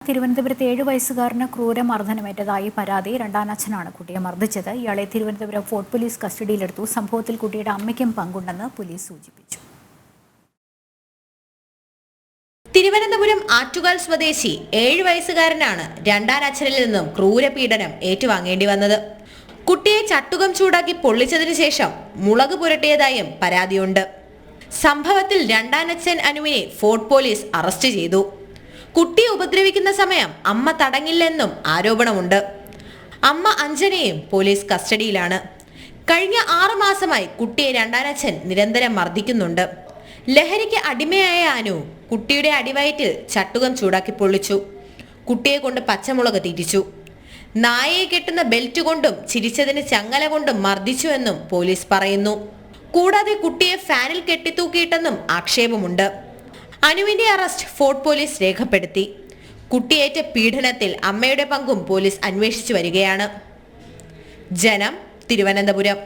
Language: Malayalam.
തിരുവനന്തപുരത്ത് 7 വയസ്സുകാരന് ക്രൂരമർദ്ദനമേറ്റതായി പരാതി. രണ്ടാനച്ഛനാണ് കുട്ടിയെ മർദ്ദിച്ചത്. ഇയാളെ തിരുവനന്തപുരം ഫോർട്ട് പോലീസ് കസ്റ്റഡിയിലെടുത്തു. സംഭവത്തിൽ കുട്ടിയുടെ അമ്മയ്ക്കും പങ്കുണ്ടെന്ന് പോലീസ് സൂചിപ്പിച്ചു. തിരുവനന്തപുരം ആറ്റുകാൽ സ്വദേശി 7 വയസ്സുകാരനാണ് രണ്ടാനച്ഛനിൽ നിന്നും ക്രൂരപീഡനം ഏറ്റുവാങ്ങേണ്ടി വന്നത്. കുട്ടിയെ ചട്ടുകം ചൂടാക്കി പൊള്ളിച്ചതിനു ശേഷം മുളക് പുരട്ടിയതായും പരാതിയുണ്ട്. സംഭവത്തിൽ രണ്ടാനച്ഛൻ അനുവിനെ ഫോർട്ട് പോലീസ് അറസ്റ്റ് ചെയ്തു. കുട്ടിയെ ഉപദ്രവിക്കുന്ന സമയം അമ്മ തടങ്ങില്ലെന്നും ആരോപണമുണ്ട്. അമ്മ അഞ്ജനയും പോലീസ് കസ്റ്റഡിയിലാണ്. കഴിഞ്ഞ 6 മാസമായി കുട്ടിയെ രണ്ടാനച്ഛൻ നിരന്തരം മർദ്ദിക്കുന്നുണ്ട്. ലഹരിക്ക് അടിമയായ അനു കുട്ടിയുടെ അടിവയറ്റിൽ ചട്ടുകം ചൂടാക്കി പൊള്ളിച്ചു. കുട്ടിയെ കൊണ്ട് പച്ചമുളക് തീറ്റിച്ചു. നായയെ കെട്ടുന്ന ബെൽറ്റ് കൊണ്ടും ചിരിച്ചതിന് ചങ്ങല കൊണ്ടും മർദ്ദിച്ചുവെന്നും പോലീസ് പറയുന്നു. കൂടാതെ കുട്ടിയെ ഫാനിൽ കെട്ടിത്തൂക്കിയിട്ടെന്നും ആക്ഷേപമുണ്ട്. അനുവിന്റെ അറസ്റ്റ് ഫോർട്ട് പോലീസ് രേഖപ്പെടുത്തി. കുട്ടിയേറ്റ പീഡനത്തിൽ അമ്മയുടെ പങ്കും പോലീസ് അന്വേഷിച്ചു വരികയാണ്. ജനം, തിരുവനന്തപുരം.